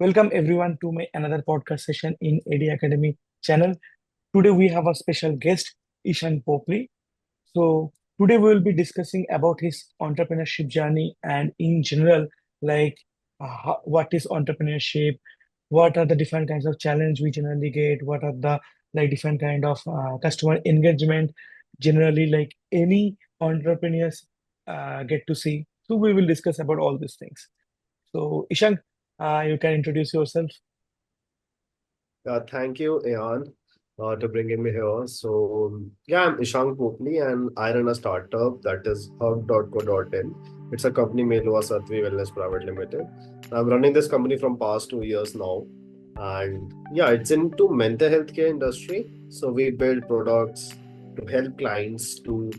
Welcome everyone to my another podcast session in AD Academy channel. Today we have a special guest, Ishank Popli. So today we will be discussing about his entrepreneurship journey and in general, like what is entrepreneurship, what are the different kinds of challenge we generally get, what are the different kind of customer engagement generally like any entrepreneurs get to see. So we will discuss about all these things. So Ishank, you can introduce yourself. Thank you, Ayan, to bringing me here. I'm Ishank Popli and I run a startup that is hub.co.in. It's a company made by Satvi Wellness Private Limited. I'm running this company from past 2 years now. And yeah, it's into mental health care industry. So we build products to help clients to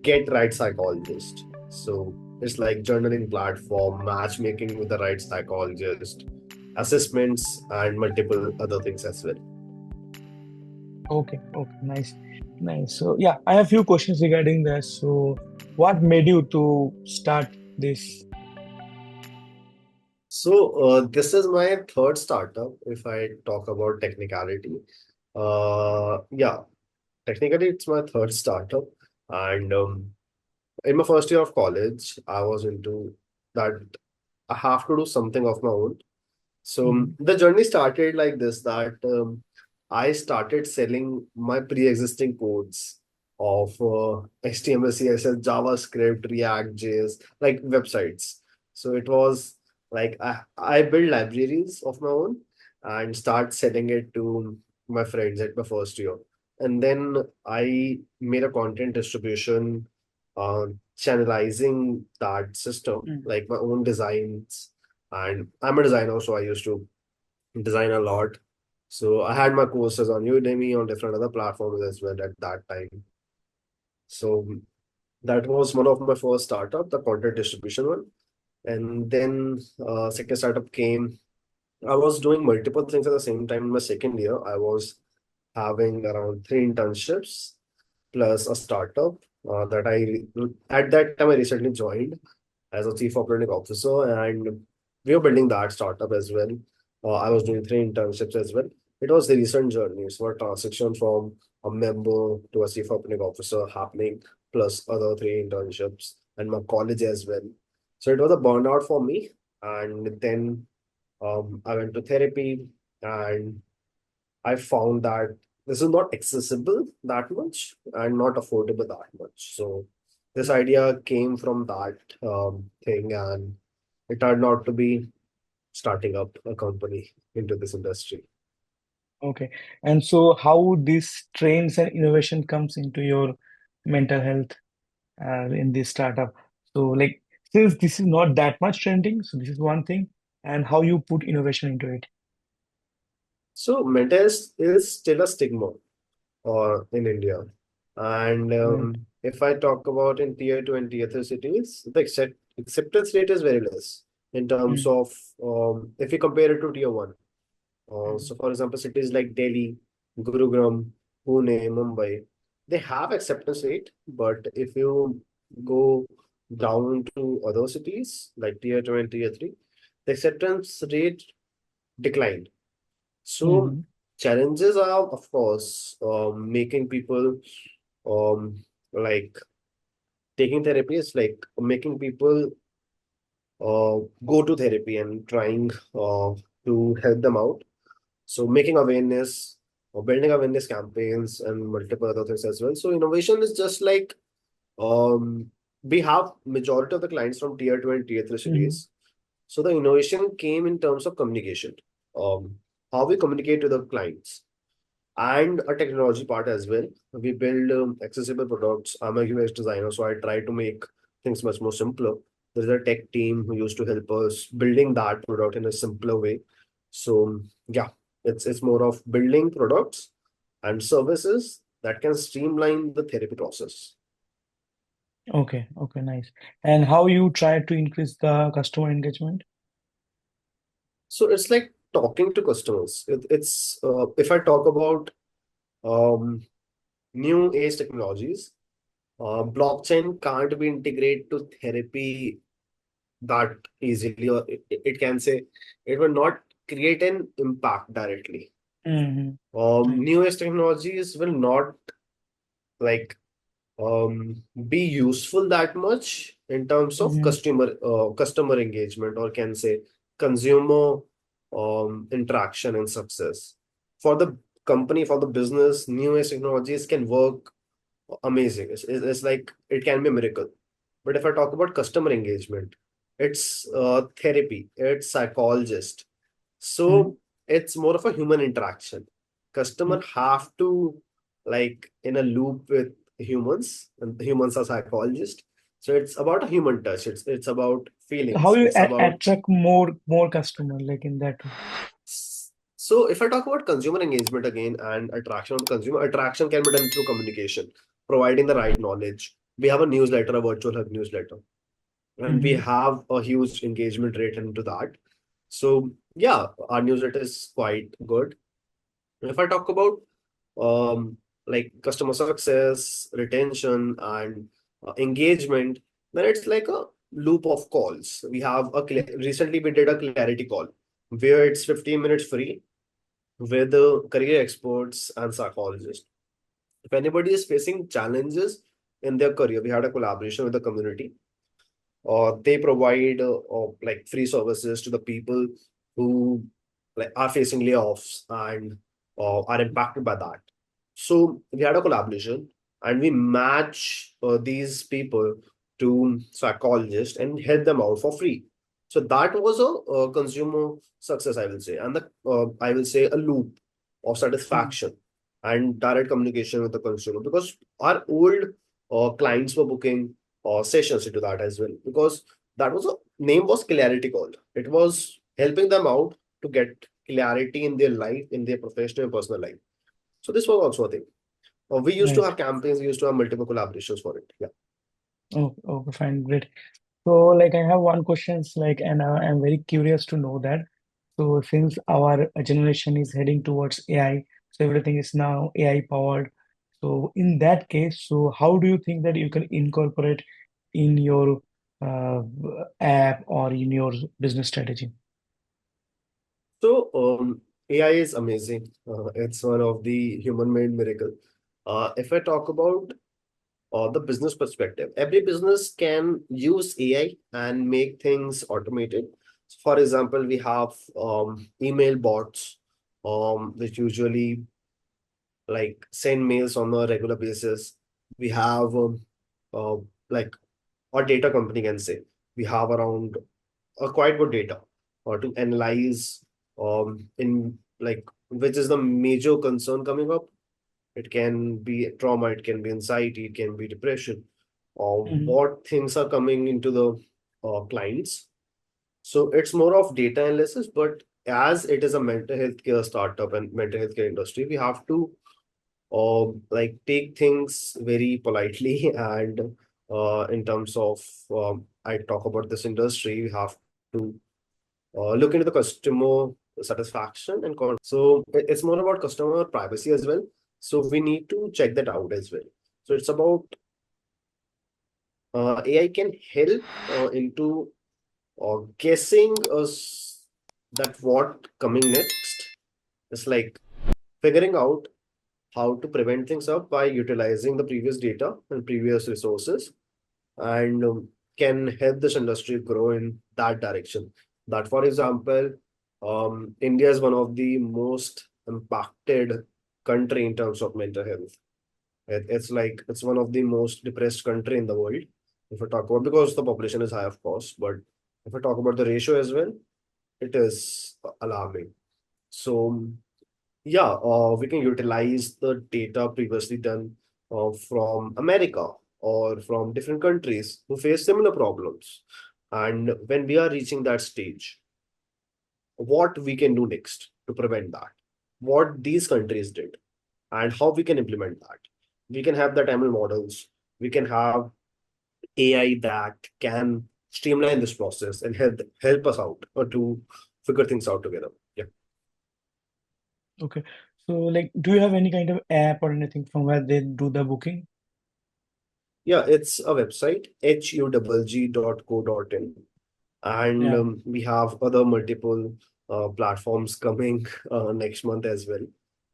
get right psychologist. So it's like journaling platform, matchmaking with the right psychologist, assessments, and multiple other things as well. Okay, nice, nice. So yeah, I have few questions regarding this. So what made you to start this? This is my third startup. If I talk about technicality, yeah, technically it's my third startup, and in my first year of college, I was into that I have to do something of my own. Mhm. The journey started like this that I started selling my pre-existing codes of HTML, CSS, JavaScript, React, JS, like websites. So it was like I build libraries of my own and start selling it to my friends at my first year. And then I made a content distribution, channelizing that system, Mm. like my own designs, and I'm a designer, so I used to design a lot. So I had my courses on Udemy, on different other platforms as well at that time. So that was one of my first startup, the content distribution one. And then second startup came. I was doing multiple things at the same time. In my second year, I was having around three internships plus a startup that at that time I recently joined as a chief operating officer, and we were building that startup as well. I was doing three internships as well. It was the recent journey, so a transition from a member to a chief operating officer happening, plus other three internships and my college as well. So it was a burnout for me, and then I went to therapy, and I found that this is not accessible that much and not affordable that much. So this idea came from that thing, and it turned out to be starting up a company into this industry. Okay, and so how this trends and innovation comes into your mental health in this startup? So like since this is not that much trending, so this is one thing, and how you put innovation into it. So mental health is still a stigma in India. And Right. if I talk about in tier two and tier three cities, the acceptance rate is very less in terms Mm. of if you compare it to tier one. Mm. So, for example, cities like Delhi, Gurugram, Pune, Mumbai, they have acceptance rate, but if you go down to other cities like tier two and tier three, the acceptance rate declined. So, Mhm. challenges are, of course, making people um, like taking therapy is like making people go to therapy and trying to help them out. So making awareness or building awareness campaigns and multiple other things as well. So innovation is just like um, we have majority of the clients from tier two and tier three Mhm. cities. So the innovation came in terms of communication, how we communicate to the clients, and a technology part as well. We build accessible products. I'm a UX designer, so I try to make things much more simpler. There's a tech team who used to help us building that product in a simpler way. So yeah, it's more of building products and services that can streamline the therapy process. Okay, nice. And how you try to increase the customer engagement? So it's like talking to customers. It's if I talk about um, new age technologies, blockchain can't be integrated to therapy that easily, or it can say it will not. create an impact directly. Mm-hmm. Right. Newest technologies will not like be useful that much in terms of Mm-hmm. customer engagement, or can say consumer interaction and success. For the company, for the business, newest technologies can work amazing. It's like it can be a miracle. But if I talk about customer engagement, it's therapy, it's psychologist. So it's more of a human interaction. Mm-hmm. Customer have to like in a loop with humans, and humans are psychologists. So it's about a human touch. It's about How feelings. you It's about attract more customer like in that way? so if I talk about consumer engagement again and attraction of the consumer, attraction can be done through communication, providing the right knowledge. We have a newsletter, a virtual hub newsletter, and we Mm-hmm. have a huge engagement rate into that. So yeah, our newsletter is quite good. If I talk about um, like customer success, retention, and engagement, then it's like a loop of calls. We have recently we did a clarity call where it's 15 minutes free with the career experts and psychologists. If anybody is facing challenges in their career, we had a collaboration with the community. They provide like free services to the people who like are facing layoffs and are impacted by that. So we had a collaboration and we match these people to psychologists and help them out for free. So that was a consumer success, I will say, and the I will say a loop of satisfaction and direct communication with the consumer, because our old clients were booking sessions into that as well, because that was a name was clarity call. It was helping them out to get clarity in their life, in their professional and personal life. So this was also a thing. We used to Right. have campaigns, we used to have multiple collaborations for it. Yeah. Oh, okay, fine, great. So, like, I have one questions, like, and I'm very curious to know that. So, since our generation is heading towards AI, so everything is now AI powered. So, in that case, so how do you think that you can incorporate in your uh, app or in your business strategy? So AI is amazing. It's one of the human-made miracle. If I talk about the business perspective, every business can use AI and make things automated. For example, we have email bots, which usually like send mails on a regular basis. We have uh, like our data company can say we have around quite good data to analyze in like which is the major concern coming up. It can be trauma, it can be anxiety, it can be depression, or Mhm. what things are coming into the clients. So it's more of data analysis, but as it is a mental health care startup and mental health care industry, we have to like take things very politely and in terms of I talk about this industry, we have to look into the customer satisfaction and so it's more about customer privacy as well. So we need to check that out as well. So it's about AI can help into guessing us that what coming next. It's like figuring out how to prevent things up by utilizing the previous data and previous resources, and can help this industry grow in that direction. That, for example, India is one of the most impacted country in terms of mental health. It's like it's one of the most depressed country in the world. If I talk about because the population is high, of course, but if I talk about the ratio as well, it is alarming. So yeah, we can utilize the data previously done from America or from different countries who face similar problems. And when we are reaching that stage, what we can do next to prevent that, what these countries did, and how we can implement that. We can have the ML models, we can have AI that can streamline this process and help us out or to figure things out together. Yeah. Okay. So, like, do you have any kind of app or anything from where they do the booking? Yeah, it's a website, hugg.co.in. And Yeah. we have other multiple. platforms coming next month as well.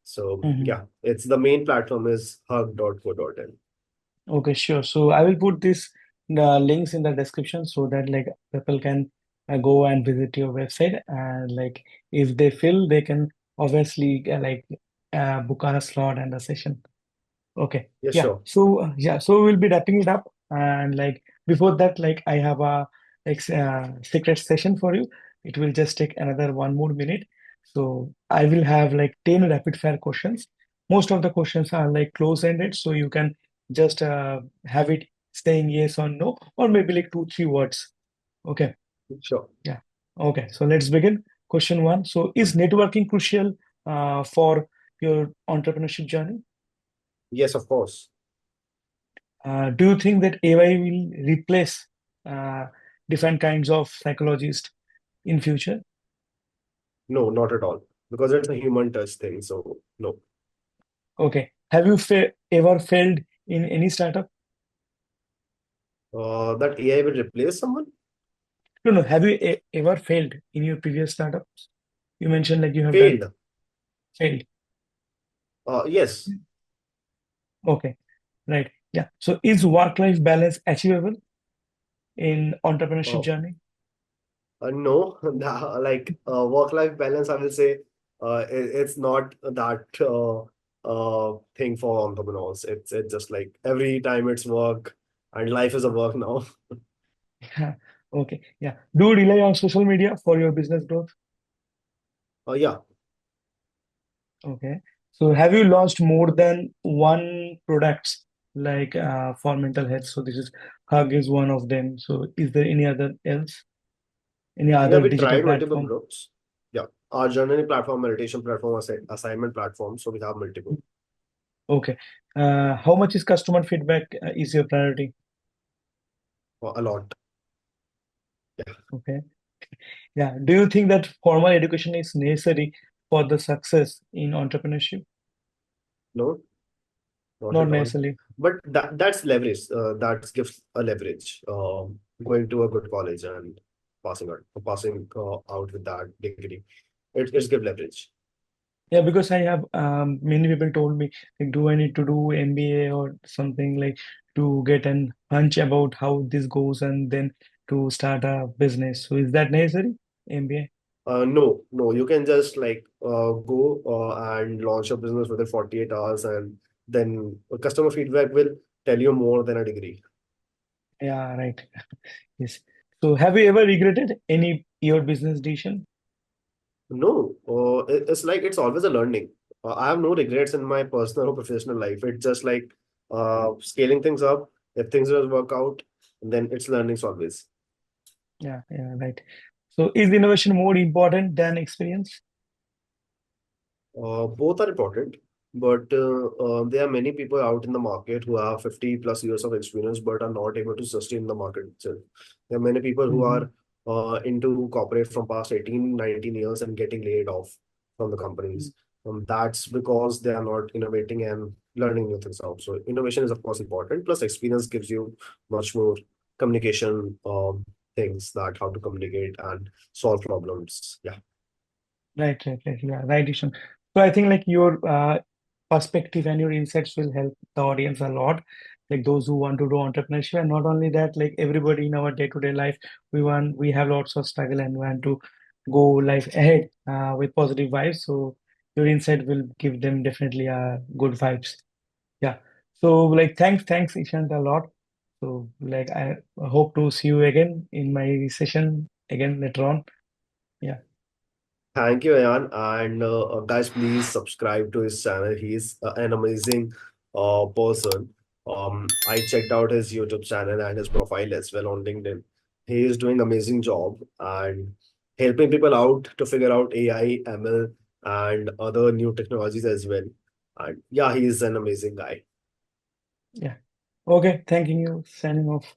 So Hmm. yeah, it's the main platform is hug.co.in. Okay, sure. So I will put this links in the description so that like people can go and visit your website, and like if they feel they can obviously book a slot and a session. Okay. Yeah, Yeah. sure. So we'll be wrapping it up. And like before that, like I have a secret session for you. It will just take another 1 more minute. So I will have like 10 rapid fire questions. Most of the questions are like close-ended, so you can just have it saying yes or no, or maybe like two, three words. Okay. Sure. Yeah. Okay. So let's begin. Question one. So is networking crucial for your entrepreneurship journey? Yes, of course. Do you think that AI will replace uh, different kinds of psychologists in future? No, not at all. Because it's a human touch thing. So no. Okay. Have you ever failed in any startup? That AI will replace someone? No, no. Have you ever failed in your previous startups? You mentioned like you have done Failed. failed. Yes. Okay. Right. Yeah. So is work-life balance achievable in entrepreneurship Uh, journey? no, like work-life balance, I will say it's not that thing for entrepreneurs. It's just like every time it's work and life is a work now. Yeah. Okay. Yeah. Do you rely on social media for your business growth? Yeah, Okay. So have you launched more than one products like for mental health? So this is Hug is one of them. So is there any other else? Any yeah, other we digital tried multiple platform? groups. Yeah, our journaling platform, meditation platform, assignment platform. So we have multiple, Okay. How much is customer feedback is your priority? a lot. Yeah, Okay. Yeah. Do you think that formal education is necessary for the success in entrepreneurship? no, not Not at all. necessarily. But that's leverage. That gives a leverage. Going to a good college and passing out with that degree. It's give leverage. Yeah, because I have many people told me like, do I need to do MBA or something like to get an hunch about how this goes and then to start a business. So is that necessary? MBA? No, no, you can just like go and launch a business within 48 hours, and then customer feedback will tell you more than a degree. Yeah, right. Yes. So have you ever regretted any your business decision? No, it's like it's always a learning. I have no regrets in my personal or professional life. It's just like scaling things up. If things don't work out, then it's learnings always. Yeah, yeah, right. So is innovation more important than experience? Both are important, but there are many people out in the market who have 50 plus years of experience but are not able to sustain the market itself. There are many people who Hmm. are into corporate from past 18, 19 years and getting laid off from the companies. That's because they are not innovating and learning new things out. So innovation is of course important. Plus experience gives you much more communication things that how to communicate and solve problems. Yeah. Right, right, right. Yeah, right, Ishan. So I think like your perspective and your insights will help the audience a lot, like those who want to do entrepreneurship. And not only that, like everybody in our day-to-day life, we have lots of struggle and want to go life ahead with positive vibes. So your insight will give them definitely good vibes. Yeah. So like thanks, Ishant, a lot. So like I hope to see you again in my session again later on. Yeah. Thank you, Ayan. And guys, please subscribe to his channel. He's an amazing person. I checked out his YouTube channel and his profile as well on LinkedIn. He is doing amazing job and helping people out to figure out AI, ML, and other new technologies as well. And yeah, he is an amazing guy. Yeah. Okay. Thanking you. Signing off.